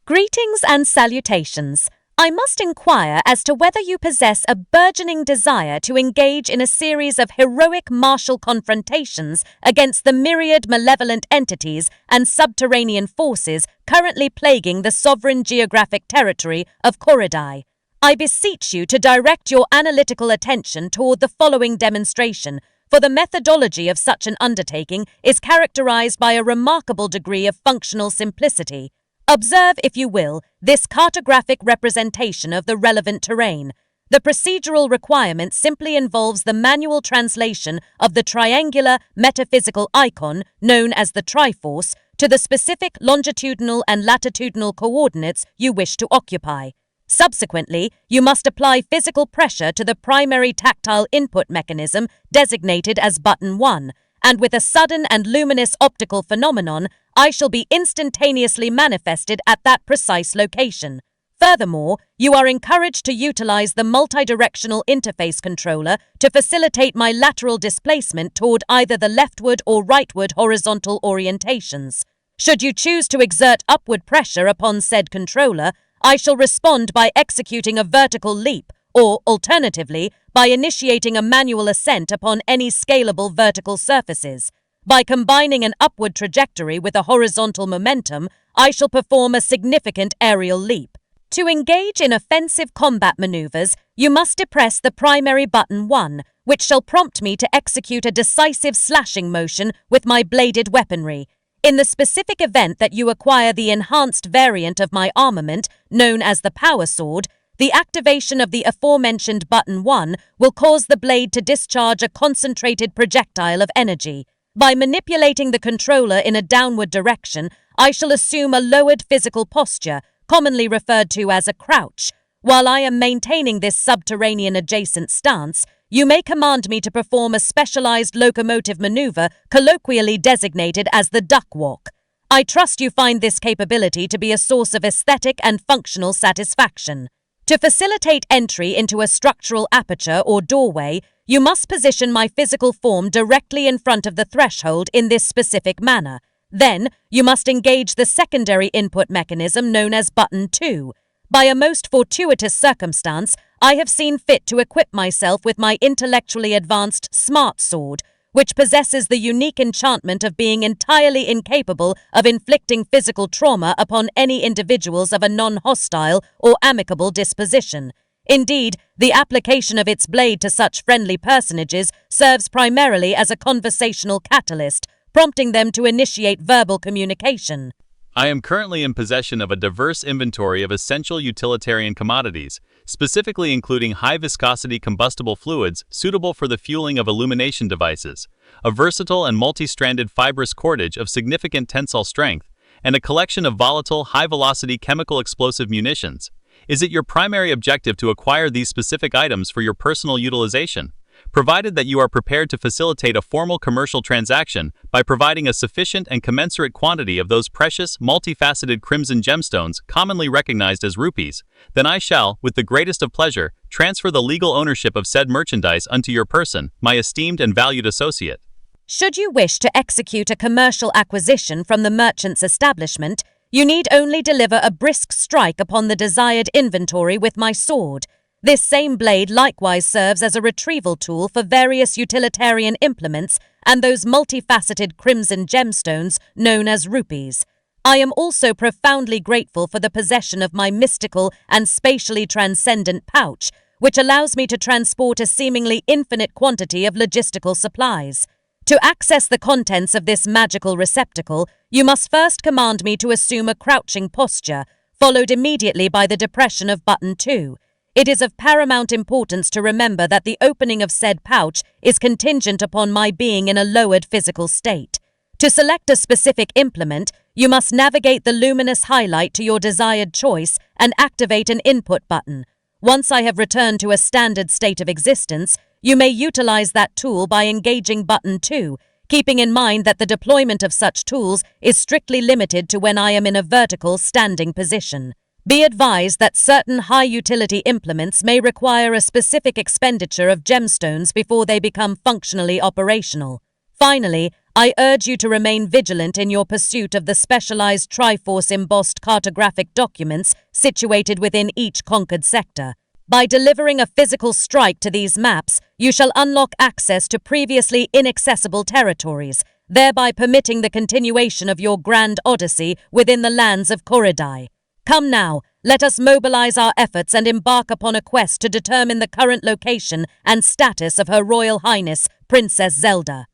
Greetings and salutations. I must inquire as to whether you possess a burgeoning desire to engage in a series of heroic martial confrontations against the myriad malevolent entities and subterranean forces currently plaguing the sovereign geographic territory of Koridai. I beseech you to direct your analytical attention toward the following demonstration, for the methodology of such an undertaking is characterized by a remarkable degree of functional simplicity. Observe, if you will, this cartographic representation of the relevant terrain. The procedural requirement simply involves the manual translation of the triangular metaphysical icon, known as the Triforce, to the specific longitudinal and latitudinal coordinates you wish to occupy. Subsequently, you must apply physical pressure to the primary tactile input mechanism designated as button 1, and with a sudden and luminous optical phenomenon, I shall be instantaneously manifested at that precise location. Furthermore, you are encouraged to utilize the multidirectional interface controller to facilitate my lateral displacement toward either the leftward or rightward horizontal orientations. Should you choose to exert upward pressure upon said controller, I shall respond by executing a vertical leap, or, alternatively, by initiating a manual ascent upon any scalable vertical surfaces. By combining an upward trajectory with a horizontal momentum, I shall perform a significant aerial leap. To engage in offensive combat maneuvers, you must depress the primary button 1, which shall prompt me to execute a decisive slashing motion with my bladed weaponry. In the specific event that you acquire the enhanced variant of my armament, known as the Power Sword, the activation of the aforementioned button 1 will cause the blade to discharge a concentrated projectile of energy. By manipulating the controller in a downward direction, I shall assume a lowered physical posture, commonly referred to as a crouch. While I am maintaining this subterranean adjacent stance, you may command me to perform a specialized locomotive maneuver colloquially designated as the duck walk. I trust you find this capability to be a source of aesthetic and functional satisfaction. To facilitate entry into a structural aperture or doorway, you must position my physical form directly in front of the threshold in this specific manner. Then, you must engage the secondary input mechanism known as button 2. By a most fortuitous circumstance, I have seen fit to equip myself with my intellectually advanced smart sword, which possesses the unique enchantment of being entirely incapable of inflicting physical trauma upon any individuals of a non-hostile or amicable disposition. Indeed, the application of its blade to such friendly personages serves primarily as a conversational catalyst, prompting them to initiate verbal communication. I am currently in possession of a diverse inventory of essential utilitarian commodities, specifically including high-viscosity combustible fluids suitable for the fueling of illumination devices, a versatile and multi-stranded fibrous cordage of significant tensile strength, and a collection of volatile, high-velocity chemical explosive munitions. Is it your primary objective to acquire these specific items for your personal utilization? Provided that you are prepared to facilitate a formal commercial transaction by providing a sufficient and commensurate quantity of those precious, multifaceted crimson gemstones commonly recognized as rupees, then I shall, with the greatest of pleasure, transfer the legal ownership of said merchandise unto your person, my esteemed and valued associate. Should you wish to execute a commercial acquisition from the merchant's establishment, you need only deliver a brisk strike upon the desired inventory with my sword. This same blade likewise serves as a retrieval tool for various utilitarian implements and those multifaceted crimson gemstones known as rupees. I am also profoundly grateful for the possession of my mystical and spatially transcendent pouch, which allows me to transport a seemingly infinite quantity of logistical supplies. To access the contents of this magical receptacle, you must first command me to assume a crouching posture, followed immediately by the depression of button 2. It is of paramount importance to remember that the opening of said pouch is contingent upon my being in a lowered physical state. To select a specific implement, you must navigate the luminous highlight to your desired choice and activate an input button. Once I have returned to a standard state of existence, you may utilize that tool by engaging button 2, keeping in mind that the deployment of such tools is strictly limited to when I am in a vertical standing position. Be advised that certain high-utility implements may require a specific expenditure of gemstones before they become functionally operational. Finally, I urge you to remain vigilant in your pursuit of the specialized Triforce embossed cartographic documents situated within each conquered sector. By delivering a physical strike to these maps, you shall unlock access to previously inaccessible territories, thereby permitting the continuation of your grand odyssey within the lands of Koridai. Come now, let us mobilize our efforts and embark upon a quest to determine the current location and status of Her Royal Highness, Princess Zelda.